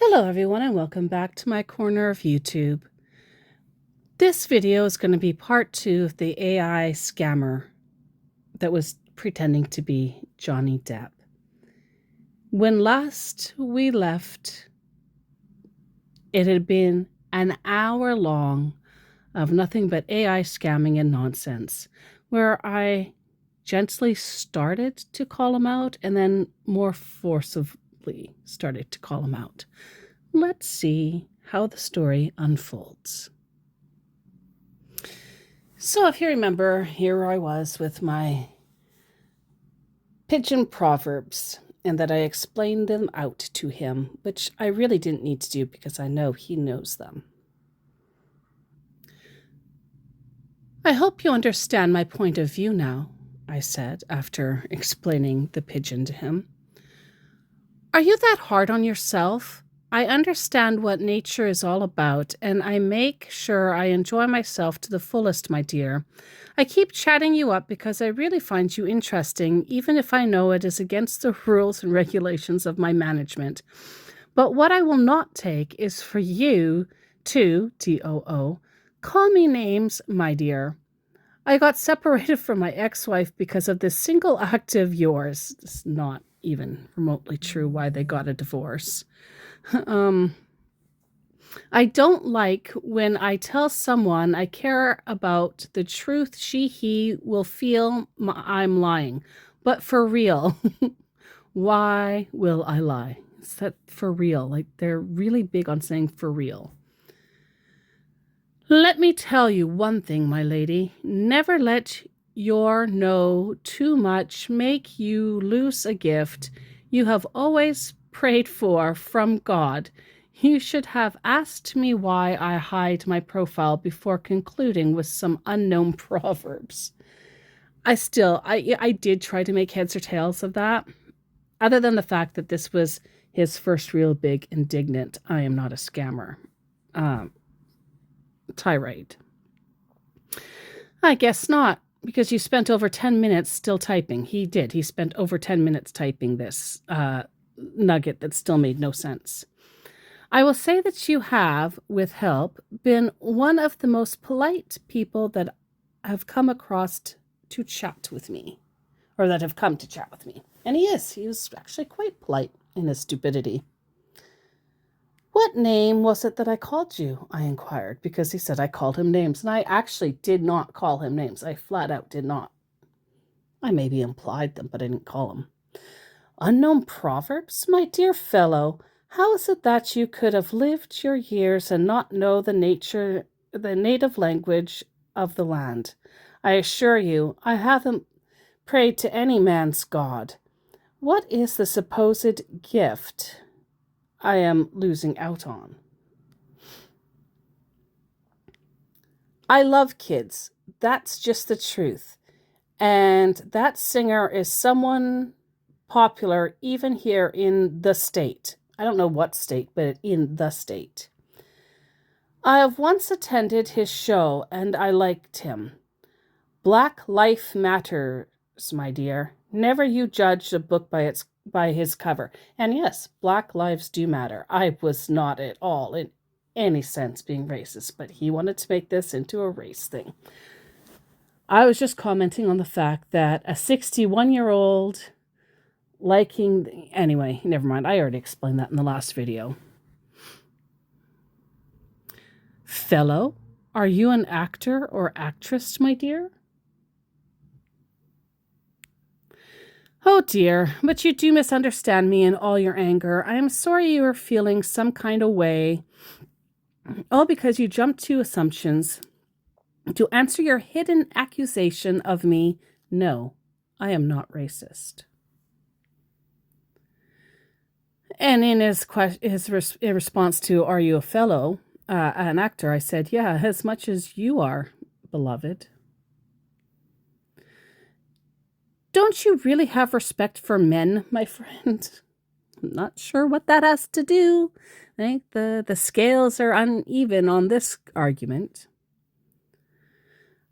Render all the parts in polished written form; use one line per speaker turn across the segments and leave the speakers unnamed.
Hello everyone and welcome back to my corner of YouTube. This video is going to be part 2 of the AI scammer that was pretending to be Johnny Depp. When last we left, it had been an hour long of nothing but AI scamming and nonsense, where I gently started to call him out and then more forcibly started to call him out. Let's see how the story unfolds. So if you remember, here I was with my pigeon proverbs, and that I explained them out to him, which I really didn't need to do because I know he knows them. I hope you understand my point of view now, I said after explaining the pigeon to him. Are you that hard on yourself? I understand what nature is all about, and I make sure I enjoy myself to the fullest, my dear. I keep chatting you up because I really find you interesting, even if I know it is against the rules and regulations of my management. But what I will not take is for you to, T-O-O, call me names, my dear. I got separated from my ex-wife because of this single act of yours. It's not even remotely true why they got a divorce. I don't like when I tell someone I care about the truth he will feel I'm lying. But for real, why will I lie? Is that for real? Like, they're really big on saying for real. Let me tell you one thing, my lady. Never let your know too much make you lose a gift you have always prayed for from God. You should have asked me why I hide my profile before concluding with some unknown proverbs. I did try to make heads or tails of that, other than the fact that this was his first real big indignant I am not a scammer tirade. I guess not, because you spent over 10 minutes still typing. He did. He spent over 10 minutes typing this nugget that still made no sense. I will say that you have, with help, been one of the most polite people that have come across to chat with me, or that have come to chat with me. And he is. He was actually quite polite in his stupidity. What name was it that I called you? I inquired, because he said I called him names, and I actually did not call him names. I flat out did not. I maybe implied them, but I didn't call them. Unknown proverbs? My dear fellow, how is it that you could have lived your years and not know the native language of the land? I assure you, I haven't prayed to any man's God. What is the supposed gift I am losing out on? I love kids. That's just the truth. And that singer is someone popular even here in the state. I don't know what state, but in the state. I have once attended his show and I liked him. Black Life Matters, my dear. Never you judge a book by his cover. And yes, Black lives do matter. I was not at all in any sense being racist, but he wanted to make this into a race thing. I was just commenting on the fact that a 61-year-old liking... Anyway, never mind. I already explained that in the last video. Fellow, are you an actor or actress, my dear? Oh dear, but you do misunderstand me in all your anger. I am sorry you are feeling some kind of way, all because you jumped to assumptions. To answer your hidden accusation of me, no, I am not racist. And in his response to, are you a fellow, an actor, I said, yeah, as much as you are, beloved. Don't you really have respect for men, my friend? I'm not sure what that has to do. I think the scales are uneven on this argument.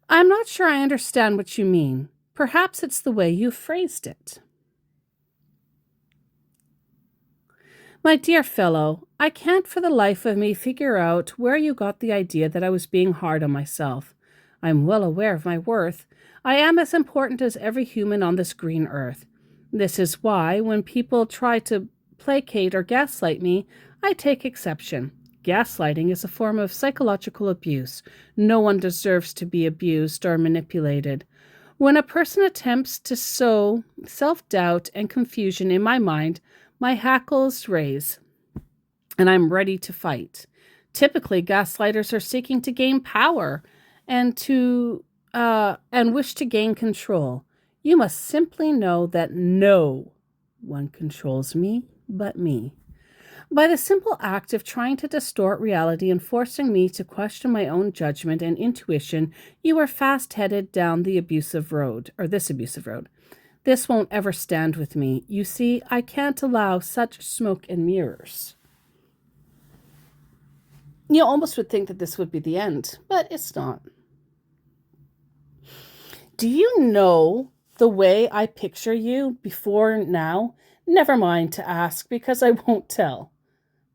I'm not sure I understand what you mean. Perhaps it's the way you phrased it. My dear fellow, I can't for the life of me figure out where you got the idea that I was being hard on myself. I'm well aware of my worth. I am as important as every human on this green earth. This is why, when people try to placate or gaslight me, I take exception. Gaslighting is a form of psychological abuse. No one deserves to be abused or manipulated. When a person attempts to sow self-doubt and confusion in my mind, my hackles raise, and I'm ready to fight. Typically, gaslighters are seeking to gain power and wish to gain control. You must simply know that no one controls me but me. By the simple act of trying to distort reality and forcing me to question my own judgment and intuition, you are fast headed down this abusive road. This won't ever stand with me. You see, I can't allow such smoke and mirrors. You almost would think that this would be the end, but it's not. Do you know the way I picture you before now? Never mind to ask, because I won't tell.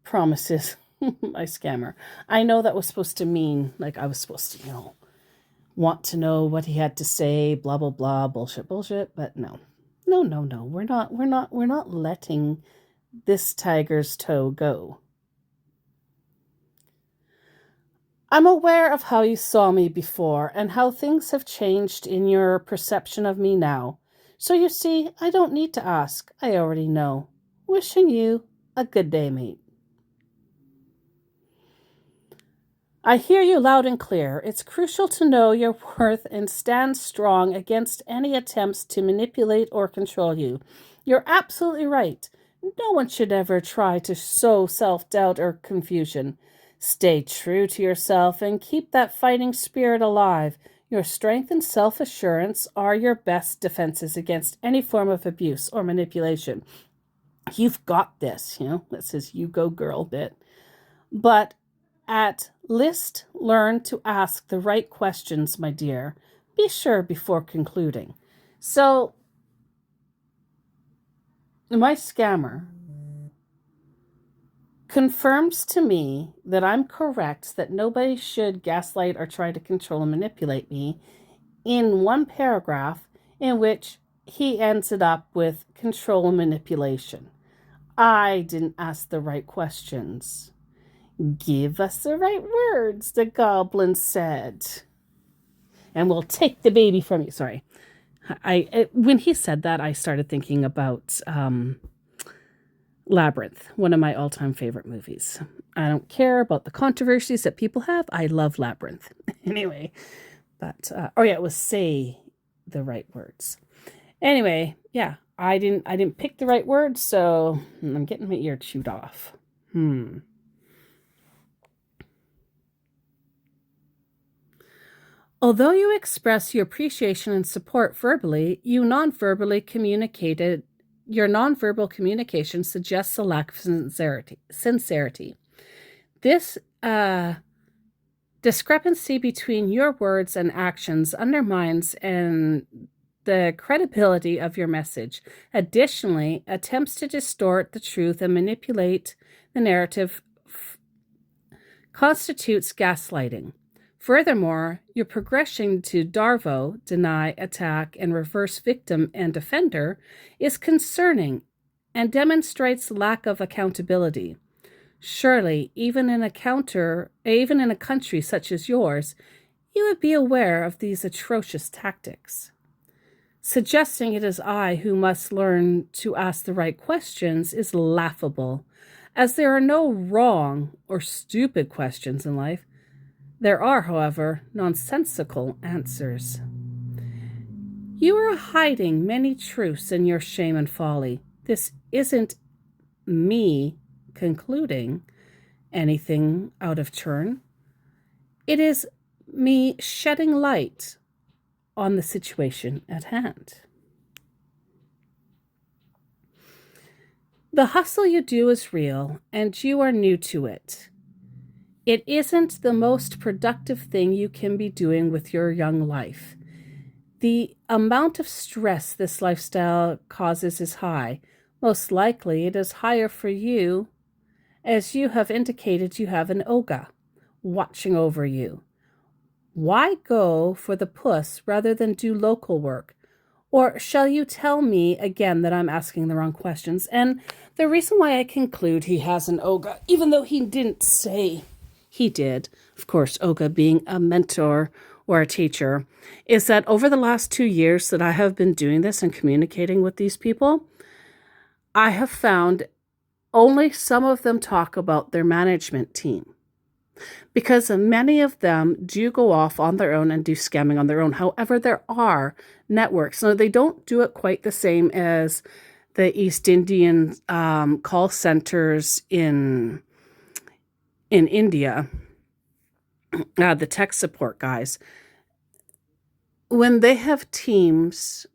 Promises. My scammer. I know that was supposed to mean, like, I was supposed to, want to know what he had to say, blah, blah, blah, bullshit, but no. No. We're not letting this tiger's toe go. I'm aware of how you saw me before and how things have changed in your perception of me now. So you see, I don't need to ask. I already know. Wishing you a good day, mate. I hear you loud and clear. It's crucial to know your worth and stand strong against any attempts to manipulate or control you. You're absolutely right. No one should ever try to sow self-doubt or confusion. Stay true to yourself and keep that fighting spirit alive. Your strength and self-assurance are your best defenses against any form of abuse or manipulation. You've got this, that's his you go girl bit. But at least learn to ask the right questions, my dear. Be sure before concluding. So, my scammer confirms to me that I'm correct, that nobody should gaslight or try to control and manipulate me, in one paragraph in which he ends it up with control and manipulation. I didn't ask the right questions. Give us the right words, the goblin said, and we'll take the baby from you. Sorry. When he said that, I started thinking about Labyrinth, one of my all-time favorite movies. I don't care about the controversies that people have. I love Labyrinth. Anyway, but, it was say the right words. Anyway, yeah, I didn't pick the right words, so I'm getting my ear chewed off. Although you express your appreciation and support verbally, your nonverbal communication suggests a lack of sincerity. This discrepancy between your words and actions undermines the credibility of your message. Additionally, attempts to distort the truth and manipulate the narrative constitutes gaslighting. Furthermore, your progression to Darvo, deny, attack, and reverse victim and defender, is concerning and demonstrates lack of accountability. Surely, even in a country such as yours, you would be aware of these atrocious tactics. Suggesting it is I who must learn to ask the right questions is laughable, as there are no wrong or stupid questions in life. There are, however, nonsensical answers. You are hiding many truths in your shame and folly. This isn't me concluding anything out of turn. It is me shedding light on the situation at hand. The hustle you do is real, and you are new to it. It isn't the most productive thing you can be doing with your young life. The amount of stress this lifestyle causes is high, Most likely it is higher for you, as you have indicated you have an Oga watching over you. Why go for the puss rather than do local work? Or shall you tell me again that I'm asking the wrong questions? And the reason why I conclude he has an Oga, even though he didn't say he did, of course, Oga being a mentor or a teacher, is that over the last 2 years that I have been doing this and communicating with these people, I have found only some of them talk about their management team, because many of them do go off on their own and do scamming on their own. However, there are networks. So they don't do it quite the same as the East Indian call centers in India, the tech support guys. When they have teams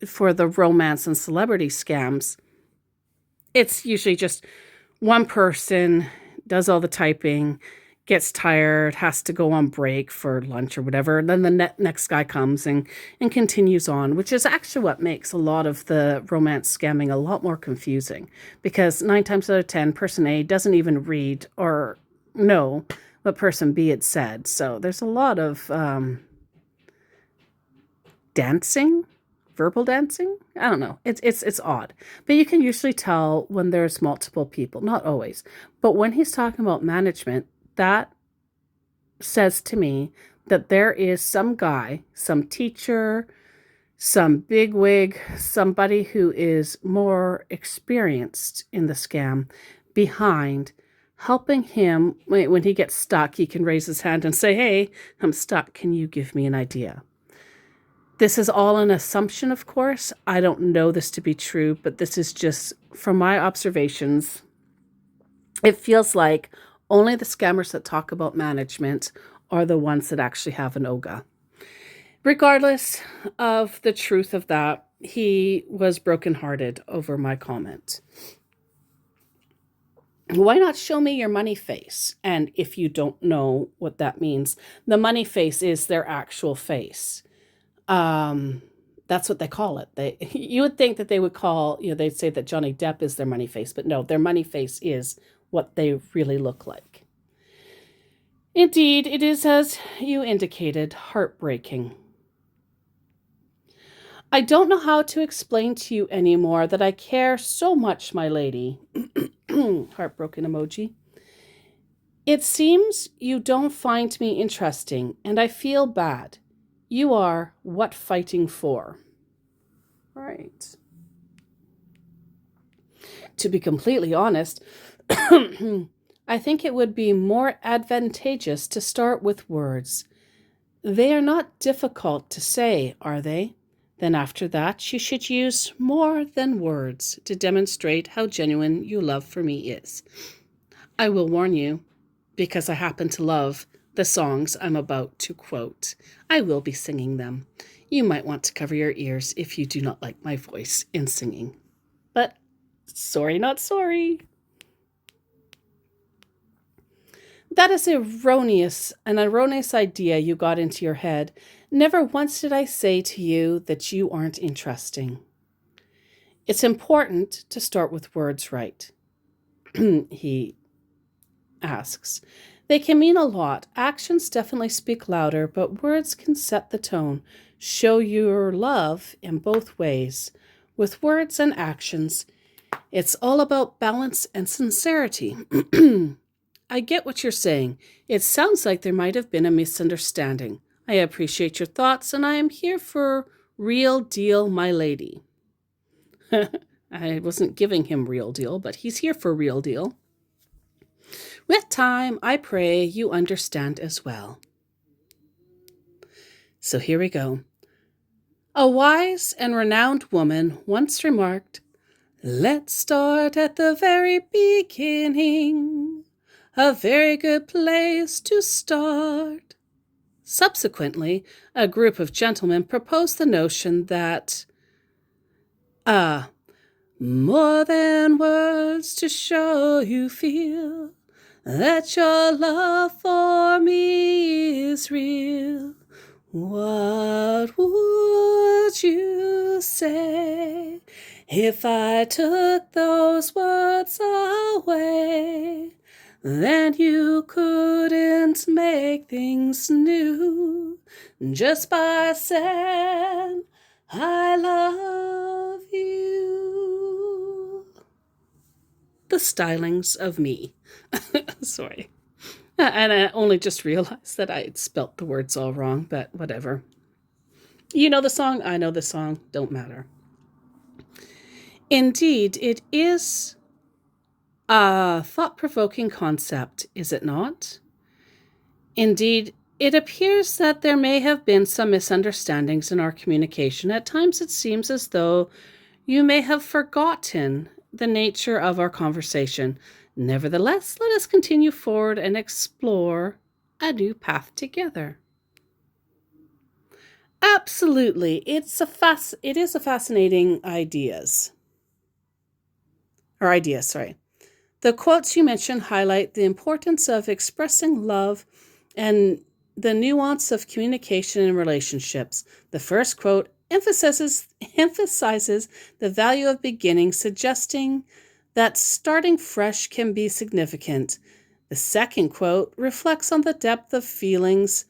for the romance and celebrity scams, it's usually just one person does all the typing, gets tired, has to go on break for lunch or whatever. And then the next guy comes and continues on, which is actually what makes a lot of the romance scamming a lot more confusing, because 9 times out of 10, person A doesn't even read or know what person B had said. So there's a lot of dancing, verbal dancing. I don't know. It's odd, but you can usually tell when there's multiple people. Not always, but when he's talking about management, that says to me that there is some guy, some teacher, some bigwig, somebody who is more experienced in the scam behind, helping him when he gets stuck. He can raise his hand and say, "Hey, I'm stuck. Can you give me an idea?" This is all an assumption, of course. I don't know this to be true, but this is just from my observations. It feels like only the scammers that talk about management are the ones that actually have an Oga. Regardless of the truth of that, he was brokenhearted over my comment. Why not show me your money face? And if you don't know what that means, the money face is their actual face. That's what they call it. You would think that they would call, they'd say that Johnny Depp is their money face, but no, their money face is what they really look like. Indeed, it is, as you indicated, heartbreaking. I don't know how to explain to you anymore that I care so much, my lady. Heartbroken emoji. It seems you don't find me interesting, and I feel bad. You are what fighting for. Right. To be completely honest, I think it would be more advantageous to start with words. They are not difficult to say, are they? Then after that, you should use more than words to demonstrate how genuine your love for me is. I will warn you, because I happen to love the songs I'm about to quote. I will be singing them. You might want to cover your ears if you do not like my voice in singing. But sorry, not sorry. That is an erroneous idea you got into your head. Never once did I say to you that you aren't interesting. It's important to start with words right. He asks. They can mean a lot. Actions definitely speak louder, but words can set the tone, show your love in both ways. With words and actions, it's all about balance and sincerity. I get what you're saying. It sounds like there might have been a misunderstanding. I appreciate your thoughts, and I am here for real deal, my lady. I wasn't giving him real deal, but he's here for real deal. With time, I pray you understand as well. So here we go. A wise and renowned woman once remarked, "Let's start at the very beginning. A very good place to start." Subsequently, a group of gentlemen proposed the notion that more than words to show you feel that your love for me is real. What would you say if I took those words away? Then you couldn't make things new just by saying I love you. The stylings of me. Sorry. And I only just realized that I had spelt the words all wrong, but whatever. You know the song? I know the song. Don't matter. Indeed, it is a thought-provoking concept, is it not? Indeed, it appears that there may have been some misunderstandings in our communication. At times it seems as though you may have forgotten the nature of our conversation. Nevertheless, let us continue forward and explore a new path together. Absolutely. It is a fascinating ideas. The quotes you mentioned highlight the importance of expressing love and the nuance of communication in relationships. The first quote emphasizes the value of beginning, suggesting that starting fresh can be significant. The second quote reflects on the depth of feelings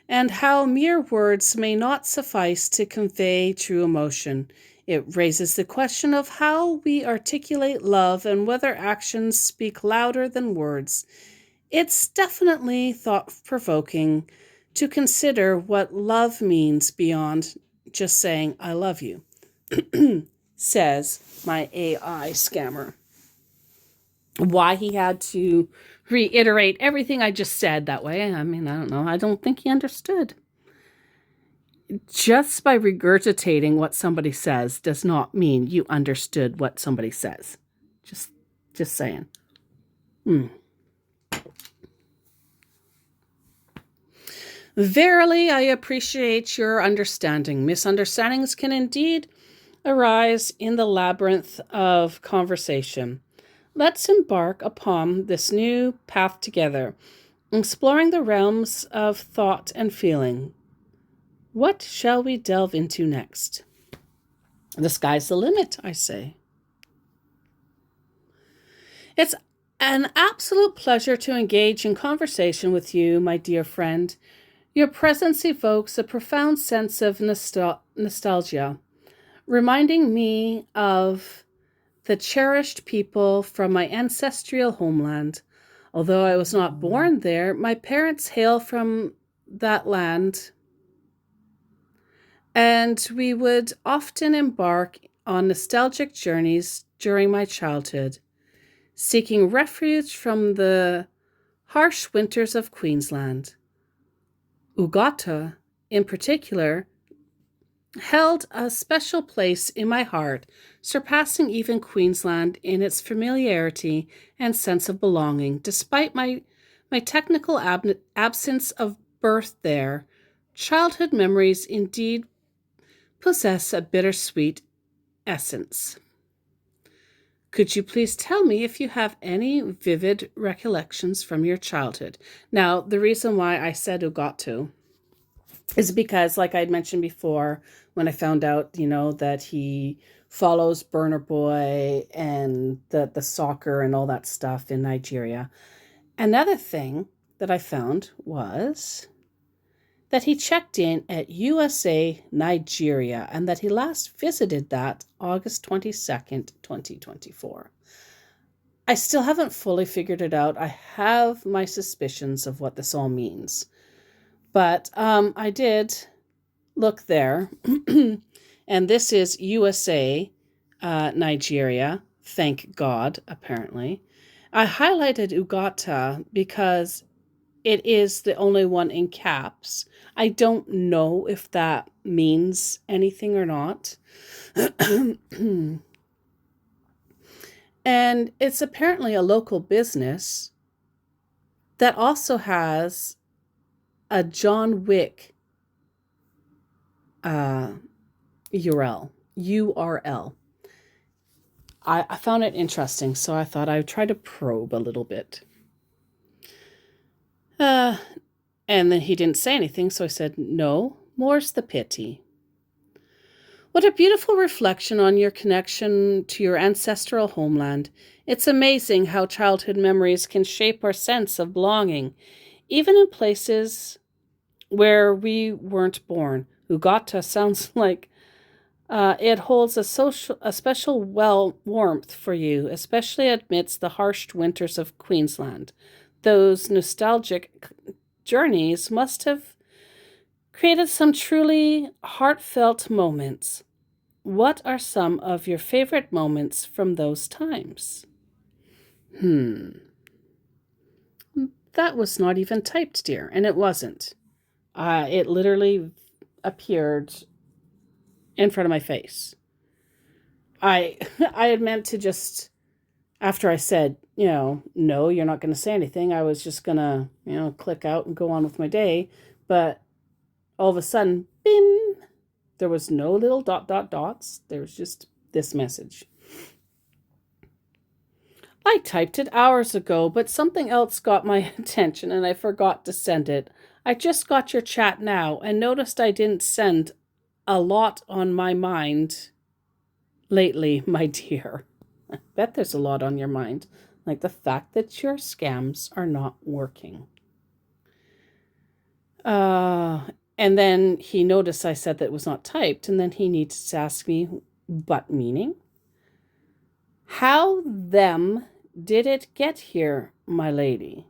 and how mere words may not suffice to convey true emotion. It raises the question of how we articulate love and whether actions speak louder than words. It's definitely thought-provoking to consider what love means beyond just saying, I love you, says my AI scammer. Why he had to reiterate everything I just said that way, I mean, I don't know. I don't think he understood. Just by regurgitating what somebody says does not mean you understood what somebody says. Just saying. Verily, I appreciate your understanding. Misunderstandings can indeed arise in the labyrinth of conversation. Let's embark upon this new path together, exploring the realms of thought and feeling. What shall we delve into next? The sky's the limit, I say. It's an absolute pleasure to engage in conversation with you, my dear friend. Your presence evokes a profound sense of nostalgia, reminding me of the cherished people from my ancestral homeland. Although I was not born there, my parents hail from that land, and we would often embark on nostalgic journeys during my childhood, seeking refuge from the harsh winters of Queensland. Ougata, in particular, held a special place in my heart, surpassing even Queensland in its familiarity and sense of belonging. Despite my technical absence of birth there, childhood memories indeed possess a bittersweet essence. Could you please tell me if you have any vivid recollections from your childhood? Now, the reason why I said Ugato is because, like I'd mentioned before, when I found out, that he follows Burner Boy and the soccer and all that stuff in Nigeria. Another thing that I found was that he checked in at USA Nigeria and that he last visited that August 22nd, 2024. I still haven't fully figured it out. I have my suspicions of what this all means. But I did look there, and this is USA Nigeria, thank God, apparently. I highlighted Ugata because it is the only one in caps. I don't know if that means anything or not. And it's apparently a local business that also has a John Wick URL. I found it interesting, so I thought I would try to probe a little bit. And then he didn't say anything, so I said, "No, more's the pity." What a beautiful reflection on your connection to your ancestral homeland. It's amazing how childhood memories can shape our sense of belonging, even in places where we weren't born. Ugata sounds like it holds a special warmth for you, especially amidst the harsh winters of Queensland. Those nostalgic journeys must have created some truly heartfelt moments. What are some of your favorite moments from those times? Hmm, that was not even typed, dear, and it wasn't. It literally appeared in front of my face. I I had meant to just after I said, no, you're not going to say anything. I was just going to, click out and go on with my day, but all of a sudden, bim, there was no little dots. There was just this message. I typed it hours ago, but something else got my attention and I forgot to send it. I just got your chat now and noticed I didn't send a lot on my mind lately, my dear. I bet there's a lot on your mind, like the fact that your scams are not working. And then he noticed I said that it was not typed, and then he needs to ask me, but meaning? How them did it get here, my lady?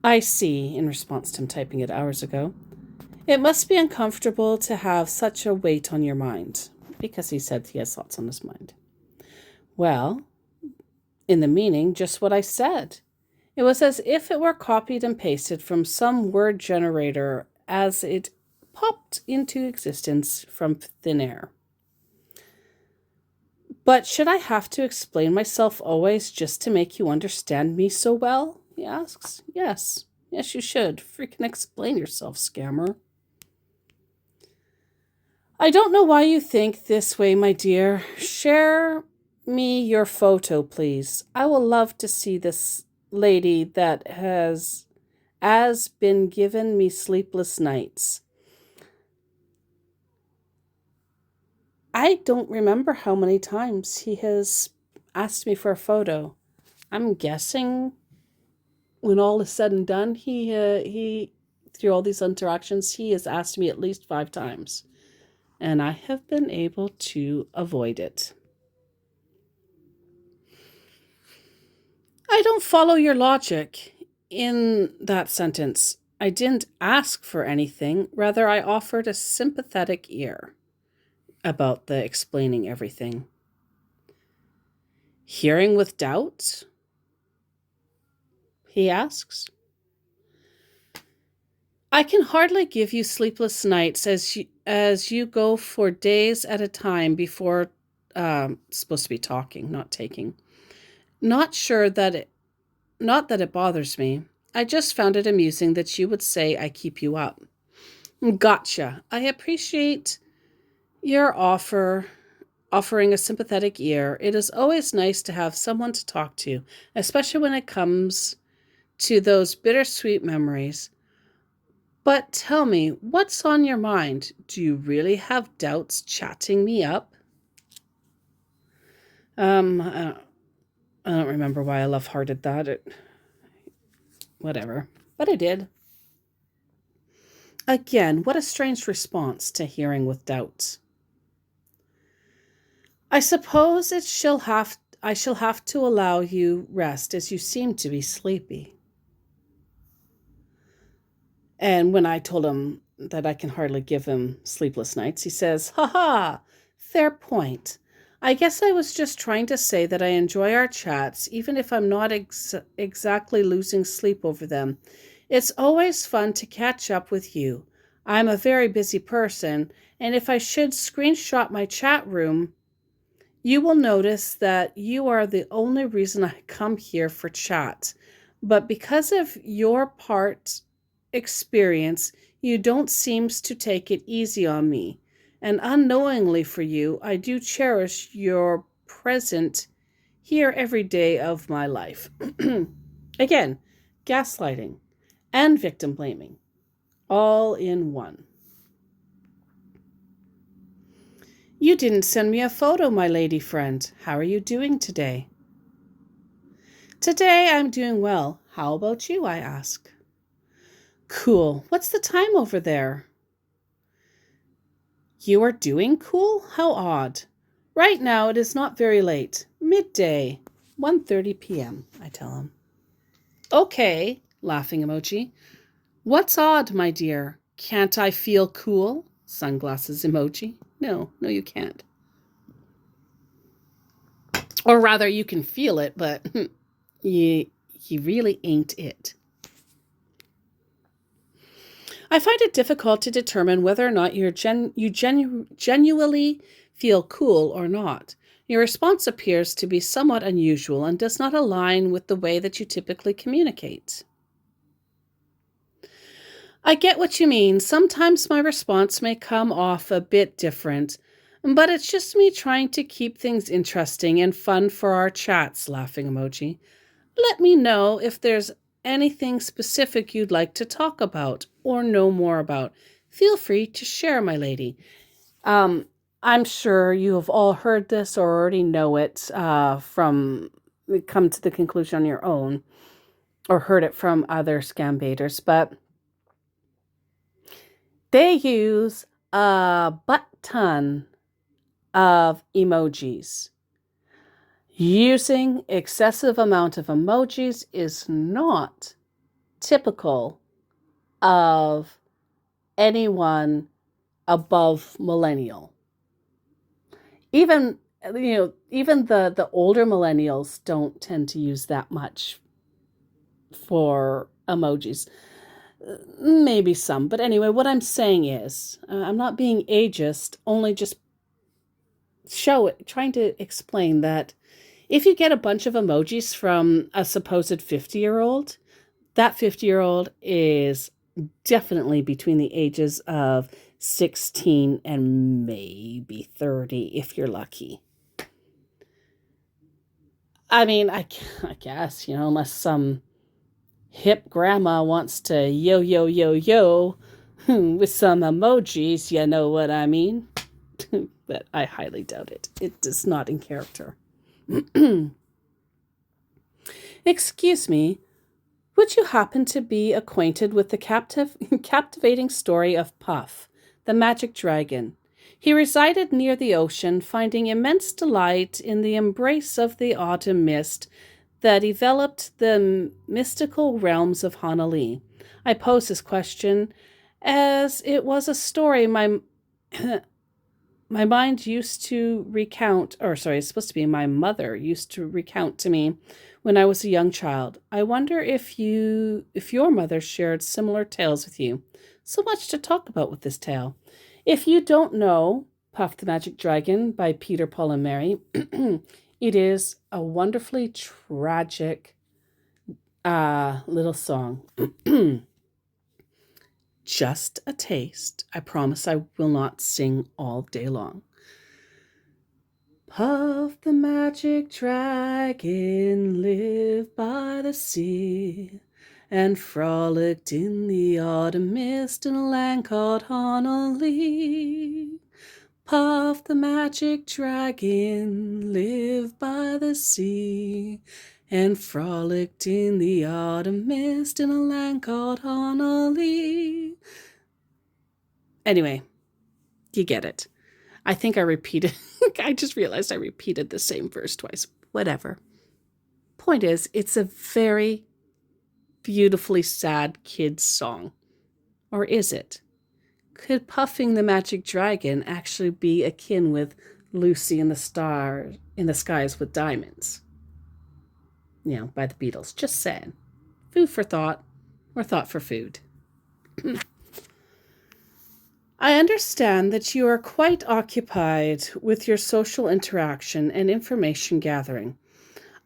I see, in response to him typing it hours ago. It must be uncomfortable to have such a weight on your mind, because he said he has thoughts on his mind. Well, in the meaning, just what I said. It was as if it were copied and pasted from some word generator as it popped into existence from thin air. But should I have to explain myself always just to make you understand me so well? He asks. Yes, you should. Freaking explain yourself, scammer. I don't know why you think this way, my dear. Share me your photo, please. I will love to see this lady that has been given me sleepless nights. I don't remember how many times he has asked me for a photo. I'm guessing when all is said and done, he through all these interactions, he has asked me at least 5 times, and I have been able to avoid it. I don't follow your logic in that sentence. I didn't ask for anything, rather, I offered a sympathetic ear about the explaining everything. Hearing with doubt? He asks. I can hardly give you sleepless nights as you go for days at a time before supposed to be talking, not taking. Not sure that it Not that it bothers me. I just found it amusing that you would say I keep you up. Gotcha. I appreciate your offering a sympathetic ear. It is always nice to have someone to talk to, especially when it comes to those bittersweet memories. But tell me, what's on your mind? Do you really have doubts chatting me up? I don't remember why I love-hearted that. Whatever. But I did. Again, what a strange response to hearing with doubts. I suppose I shall have to allow you rest as you seem to be sleepy. And when I told him that I can hardly give him sleepless nights, he says, "Ha ha, fair point. I guess I was just trying to say that I enjoy our chats, even if I'm not exactly losing sleep over them. It's always fun to catch up with you. I'm a very busy person, and if I should screenshot my chat room, you will notice that you are the only reason I come here for chat. But because of your part experience, you don't seem to take it easy on me. And unknowingly for you, I do cherish your present here every day of my life." Again, gaslighting and victim blaming, all in one. You didn't send me a photo, my lady friend. How are you doing today? Today I'm doing well. How about you, I ask. Cool. What's the time over there? You are doing cool? How odd. Right now it is not very late. Midday. 1:30 p.m., I tell him. Okay, laughing emoji. What's odd, my dear? Can't I feel cool? Sunglasses emoji. No, you can't. Or rather, you can feel it, but you really ain't it. I find it difficult to determine whether or not you genuinely feel cool or not. Your response appears to be somewhat unusual and does not align with the way that you typically communicate. I get what you mean. Sometimes my response may come off a bit different, but it's just me trying to keep things interesting and fun for our chats, laughing emoji. Let me know if there's anything specific you'd like to talk about or know more about. Feel free to share, my lady. I'm sure you have all heard this or already know it from come to the conclusion on your own or heard it from other scam baiters, but they use a butt ton of emojis. Using excessive amount of emojis is not typical of anyone above millennial. Even the older millennials don't tend to use that much for emojis. Maybe some, but anyway, what I'm saying is, I'm not being ageist, only just trying to explain that if you get a bunch of emojis from a supposed 50-year-old, that 50-year-old is definitely between the ages of 16 and maybe 30 if you're lucky. I mean, I guess, unless some hip grandma wants to yo with some emojis, you know what I mean? But I highly doubt it. It is not in character. Excuse me, would you happen to be acquainted with the captivating story of Puff, the magic dragon? He resided near the ocean, finding immense delight in the embrace of the autumn mist that enveloped the mystical realms of Honolulu. I pose this question as it was a story my mind used to recount, it's supposed to be my mother used to recount to me when I was a young child. I wonder if your mother shared similar tales with you. So much to talk about with this tale. If you don't know Puff the Magic Dragon by Peter, Paul, and Mary, it is a wonderfully tragic little song. Just a taste. I promise I will not sing all day long. Puff the magic dragon lived by the sea and frolicked in the autumn mist in a land called Honolulu. Puff the magic dragon lived by the sea and frolicked in the autumn mist in a land called Honolulu. Anyway, you get it. I think I repeated, I just realized I repeated the same verse twice. Whatever. Point is, it's a very beautifully sad kid's song. Or is it? Could Puffing the Magic Dragon actually be akin with Lucy in the Skies with Diamonds? By the Beatles. Just saying. Food for thought, or thought for food. I understand that you are quite occupied with your social interaction and information gathering.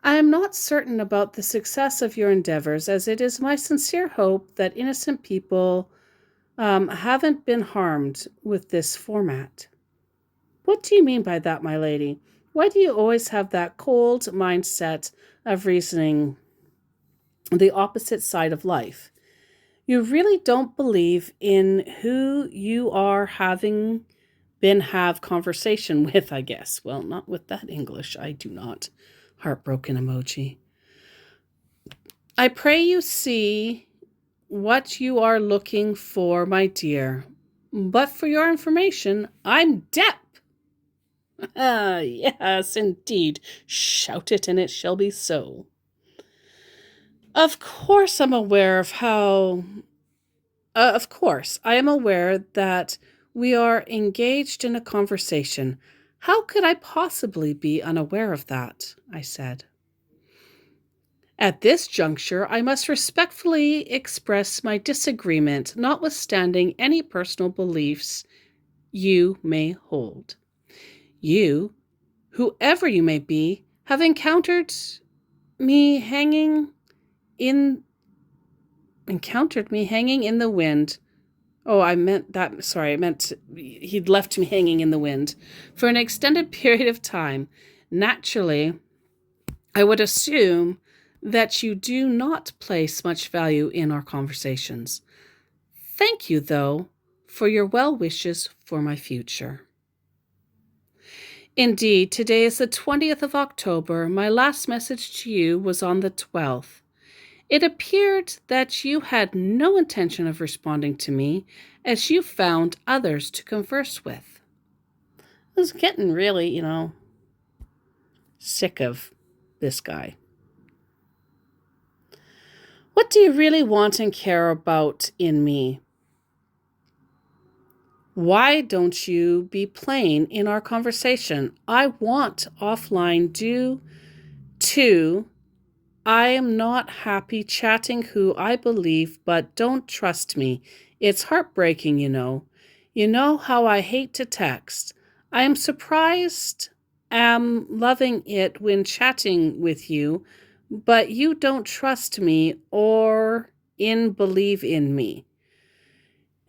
I am not certain about the success of your endeavors, as it is my sincere hope that innocent people haven't been harmed with this format. What do you mean by that, my lady? Why do you always have that cold mindset of reasoning the opposite side of life. You really don't believe in who you are having been have conversation with, I guess. Well, not with that English. I do not. Heartbroken emoji. I pray you see what you are looking for, my dear. But for your information, I'm Depp. Ah, yes, indeed. Shout it and it shall be so. Of course, I'm aware of how. Of course, I am aware that we are engaged in a conversation. How could I possibly be unaware of that? I said. At this juncture, I must respectfully express my disagreement, notwithstanding any personal beliefs you may hold. You, whoever you may be, have encountered me hanging in the wind. Oh, I meant that. Sorry, I meant he'd left me hanging in the wind for an extended period of time. Naturally, I would assume that you do not place much value in our conversations. Thank you, though, for your well wishes for my future. Indeed, today is the 20th of October. My last message to you was on the 12th. It appeared that you had no intention of responding to me, as you found others to converse with. I was getting really, sick of this guy. What do you really want and care about in me? Why don't you be plain in our conversation? I want offline due to I am not happy chatting who I believe, but don't trust me. It's heartbreaking, you know. You know how I hate to text. I am surprised, am loving it when chatting with you, but you don't trust me or believe in me.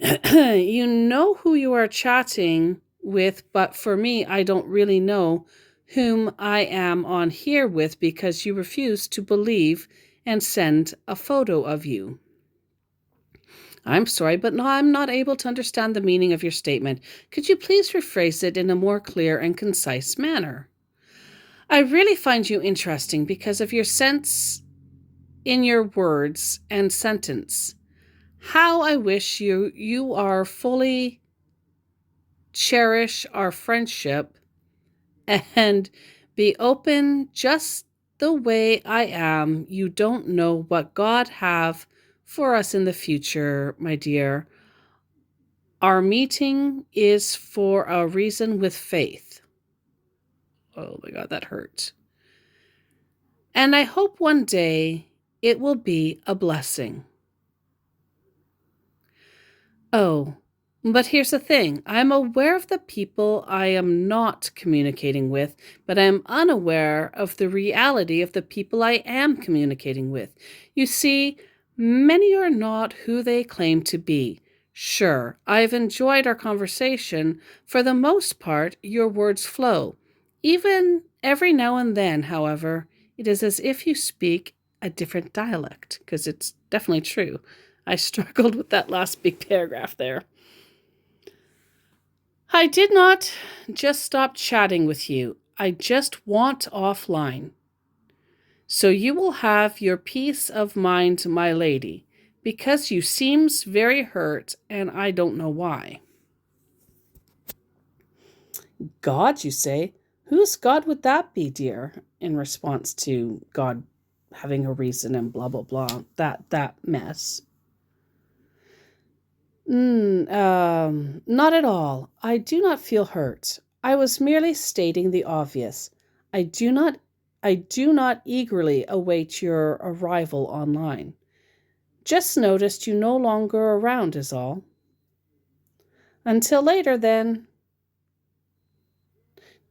You know who you are chatting with, but for me, I don't really know whom I am on here with because you refuse to believe and send a photo of you. I'm sorry, but no, I'm not able to understand the meaning of your statement. Could you please rephrase it in a more clear and concise manner? I really find you interesting because of your sense in your words and sentence. How I wish you are fully cherish our friendship and be open just the way I am. You don't know what God have for us in the future, my dear. Our meeting is for a reason with faith. Oh my God, that hurt. And I hope one day it will be a blessing. Oh, but here's the thing. I'm aware of the people I am not communicating with, but I am unaware of the reality of the people I am communicating with. You see, many are not who they claim to be. Sure, I've enjoyed our conversation. For the most part, your words flow. Even every now and then, however, it is as if you speak a different dialect, because it's definitely true. I struggled with that last big paragraph there. I did not just stop chatting with you. I just want offline. So you will have your peace of mind, my lady, because you seems very hurt and I don't know why. God, you say? Whose God would that be, dear? In response to God having a reason and blah, blah, blah. That mess. Not at all. I do not feel hurt. I was merely stating the obvious. I do not eagerly await your arrival online. Just noticed you no longer around is all. Until later, then.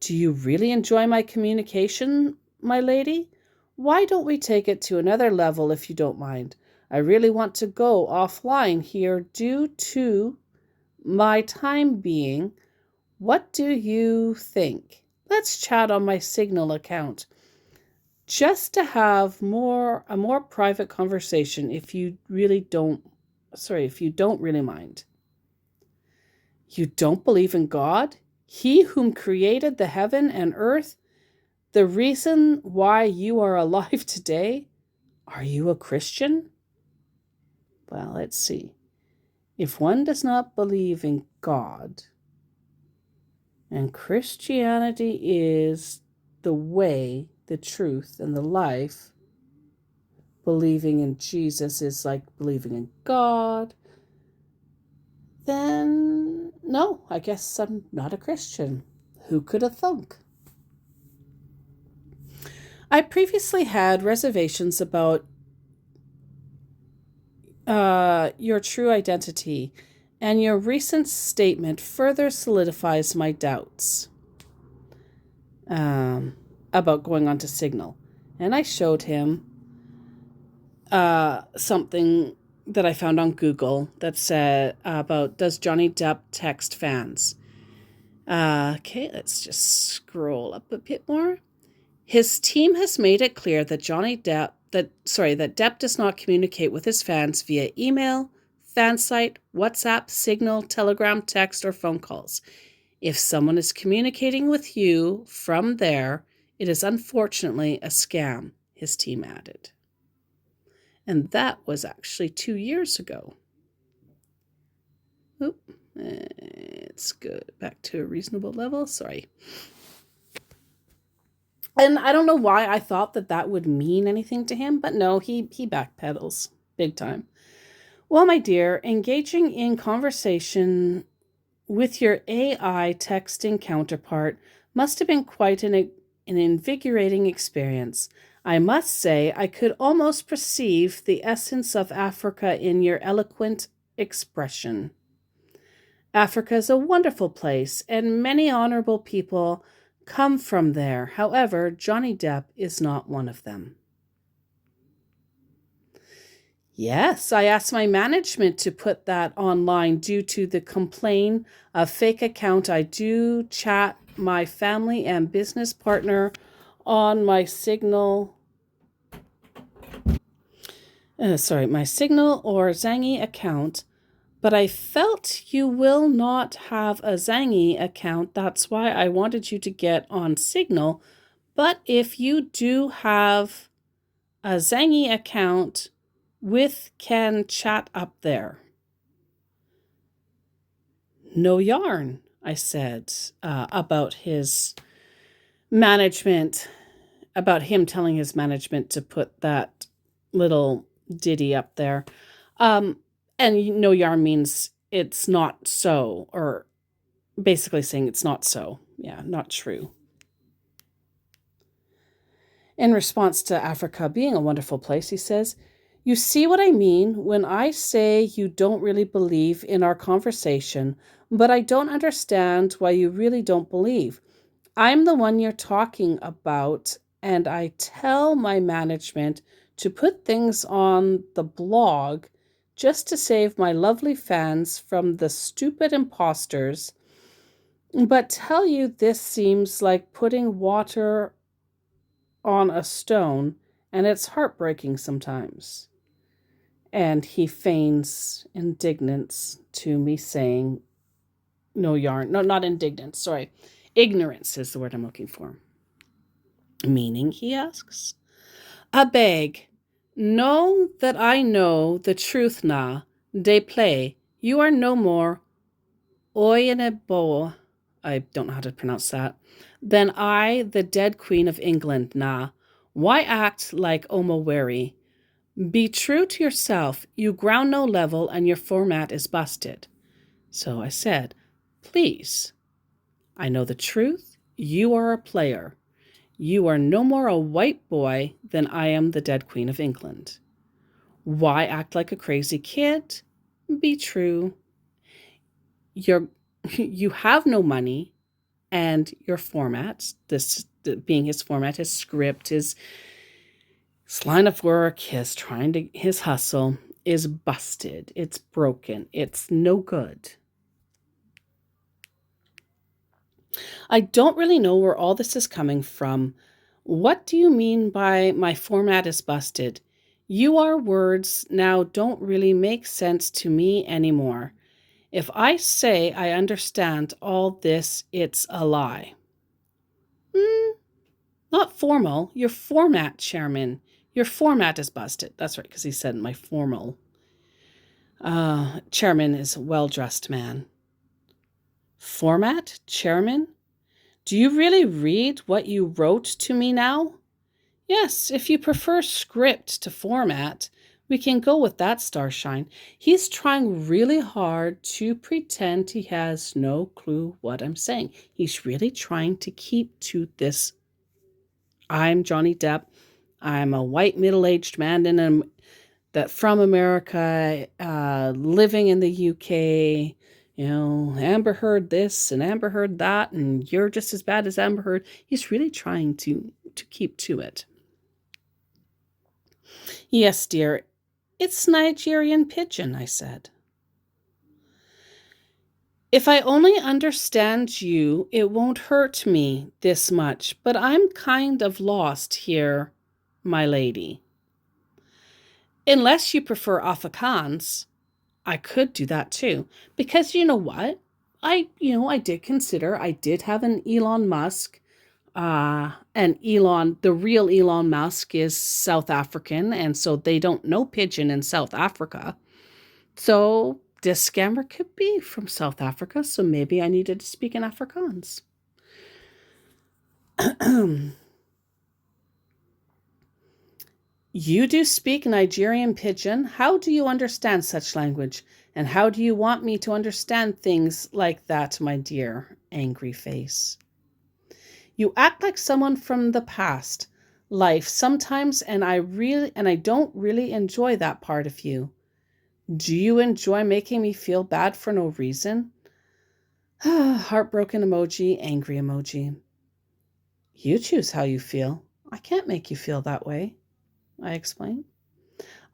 Do you really enjoy my communication, my lady? Why don't we take it to another level if you don't mind? I really want to go offline here due to my time being. What do you think? Let's chat on my Signal account. just to have a more private conversation if you don't really mind. You don't believe in God? He whom created the heaven and earth? The reason why you are alive today? Are you a Christian? Well, let's see. If one does not believe in God, and Christianity is the way, the truth, and the life, believing in Jesus is like believing in God, then no, I guess I'm not a Christian. Who could have thunk? I previously had reservations about your true identity, and your recent statement further solidifies my doubts about going on to Signal. And I showed him something that I found on Google that said about, does Johnny Depp text fans? Okay, let's just scroll up a bit more. His team has made it clear that that Depp does not communicate with his fans via email, fan site, WhatsApp, Signal, Telegram, text, or phone calls. If someone is communicating with you from there, it is unfortunately a scam, his team added. And that was actually 2 years ago. Oop, let's go back to a reasonable level. Sorry. And I don't know why I thought that would mean anything to him, but no, he backpedals big time. Well, my dear, engaging in conversation with your AI texting counterpart must have been quite an invigorating experience. I must say, I could almost perceive the essence of Africa in your eloquent expression. Africa is a wonderful place, and many honorable people come from there. However, Johnny Depp is not one of them. Yes, I asked my management to put that online due to the complaint of fake account. I do chat my family and business partner on my Signal, my Signal or Zangi account, but I felt you will not have a Zangi account. That's why I wanted you to get on Signal. But if you do have a Zangi account, can chat up there. No yarn, I said, about his management, about him telling his management to put that little ditty up there. And no yarn means it's not so, or basically saying it's not so. Yeah, not true. In response to Africa being a wonderful place, he says, you see what I mean when I say you don't really believe in our conversation, but I don't understand why you really don't believe. I'm the one you're talking about, and I tell my management to put things on the blog just to save my lovely fans from the stupid imposters. But tell you this seems like putting water on a stone, and it's heartbreaking sometimes. And he feigns indignance to me saying, no yarn. No, not indignance, sorry. Ignorance is the word I'm looking for. Meaning, he asks. A beg. Know that I know the truth na. De play. You are no more Oyenebo, I don't know how to pronounce that, than I, the dead Queen of England na. Why act like Omoweri? Be true to yourself. You ground no level and your format is busted. So I said, please, I know the truth. You are a player. You are no more a white boy than I am the dead Queen of England. Why act like a crazy kid? Be true. You have no money, and your format, this being his format, his script, his line of work, his hustle is busted. It's broken. It's no good. I don't really know where all this is coming from. What do you mean by my format is busted? Your words now don't really make sense to me anymore. If I say I understand all this, it's a lie. Hmm, not formal. Your format, Chairman. Your format is busted. That's right, because he said my formal. Chairman is a well-dressed man. Format, Chairman? Do you really read what you wrote to me now? Yes, if you prefer script to format, we can go with that, Starshine. He's trying really hard to pretend he has no clue what I'm saying. He's really trying to keep to this. I'm Johnny Depp. I'm a white middle-aged man that from America, living in the UK. You know, Amber Heard this and Amber Heard that, and you're just as bad as Amber Heard. He's really trying to keep to it. Yes, dear, it's Nigerian Pigeon, I said. If I only understand you, it won't hurt me this much, but I'm kind of lost here, my lady. Unless you prefer Afrikaans, I could do that too. Because you know what? I did have an Elon Musk. And the real Elon Musk is South African, and so they don't know pigeon in South Africa. So this scammer could be from South Africa, so maybe I needed to speak in Afrikaans. You do speak Nigerian Pidgin? How do you understand such language? And how do you want me to understand things like that, my dear? Angry face. You act like someone from the past life sometimes, and I don't really enjoy that part of you. Do you enjoy making me feel bad for no reason? Heartbroken emoji, angry emoji. You choose how you feel. I can't make you feel that way, I explain.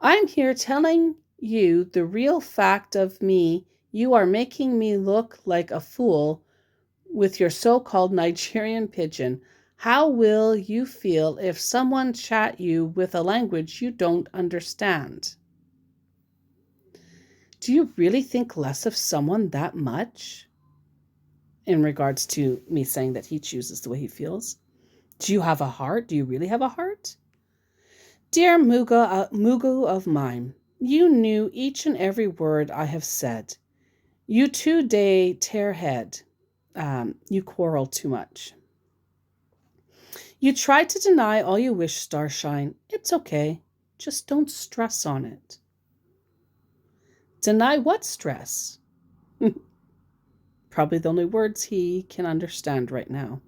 I'm here telling you the real fact of me. You are making me look like a fool with your so-called Nigerian Pidgin. How will you feel if someone chat you with a language you don't understand? Do you really think less of someone that much? In regards to me saying that he chooses the way he feels. Do you have a heart? Do you really have a heart? Dear Mugu of mine, you knew each and every word I have said. You 2-day tear head. You quarrel too much. You try to deny all you wish, Starshine. It's okay. Just don't stress on it. Deny what stress? Probably the only words he can understand right now.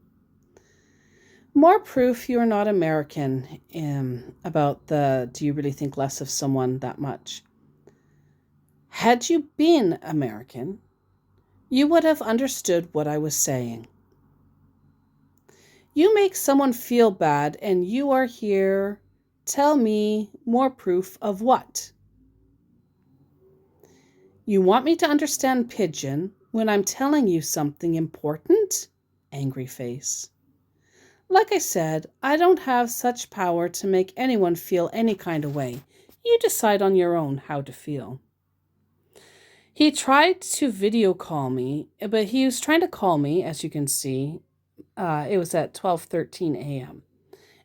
More proof you're not American about do you really think less of someone that much? Had you been American, you would have understood what I was saying. You make someone feel bad and you are here. Tell me more proof of what? You want me to understand Pidgin when I'm telling you something important? Angry face. Like I said, I don't have such power to make anyone feel any kind of way. You decide on your own how to feel. He tried to video call me, but he was trying to call me, as you can see. It was at 12:13 a.m.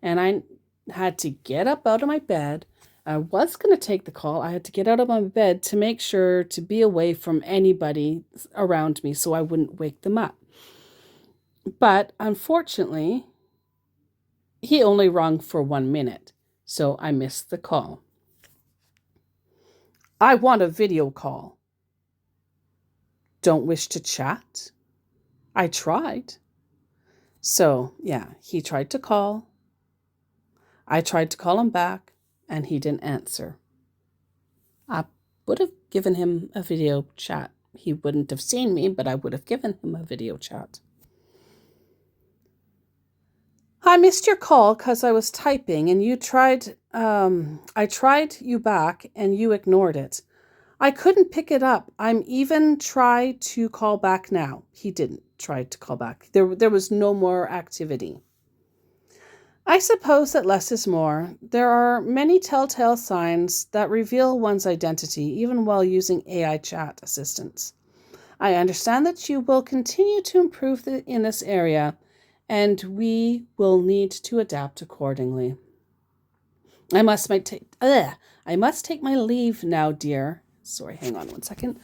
And I had to get up out of my bed. I was going to take the call. I had to get out of my bed to make sure to be away from anybody around me so I wouldn't wake them up. But unfortunately, he only rung for 1 minute, so I missed the call. I want a video call. Don't wish to chat? I tried. So, yeah, he tried to call. I tried to call him back, and he didn't answer. I would have given him a video chat. He wouldn't have seen me, but I would have given him a video chat. I missed your call because I was typing, and I tried you back, and you ignored it. I couldn't pick it up. I'm even tried to call back now. He didn't try to call back. There was no more activity. I suppose that less is more. There are many telltale signs that reveal one's identity even while using AI chat assistants. I understand that you will continue to improve in this area, and we will need to adapt accordingly. I must take my leave now, dear. Sorry, hang on one second.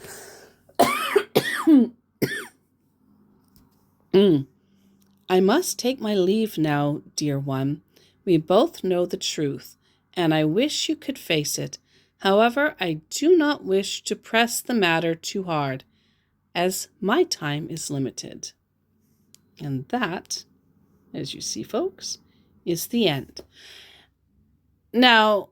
I must take my leave now, dear one. We both know the truth, and I wish you could face it. However, I do not wish to press the matter too hard, as my time is limited. And that, as you see, folks, is the end. Now,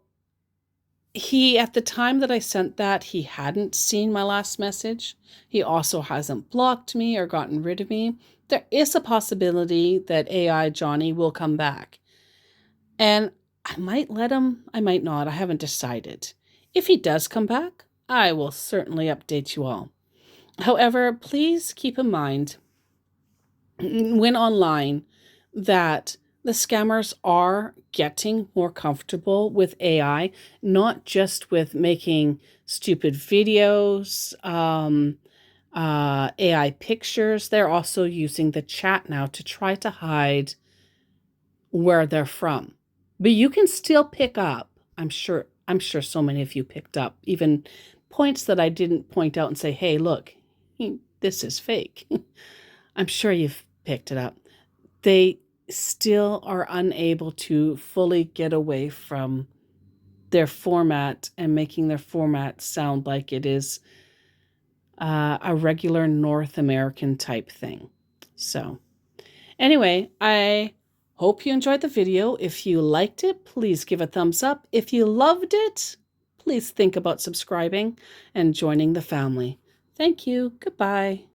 at the time that I sent that, he hadn't seen my last message. He also hasn't blocked me or gotten rid of me. There is a possibility that AI Johnny will come back. And I might let him, I might not. I haven't decided. If he does come back, I will certainly update you all. However, please keep in mind when online that the scammers are getting more comfortable with AI, not just with making stupid videos, AI pictures. They're also using the chat now to try to hide where they're from. But you can still pick up, I'm sure so many of you picked up, even points that I didn't point out and say, hey, look, this is fake. I'm sure you've picked it up. They still are unable to fully get away from their format and making their format sound like it is a regular North American type thing. So anyway, I hope you enjoyed the video. If you liked it, please give a thumbs up. If you loved it, please think about subscribing and joining the family. Thank you. Goodbye.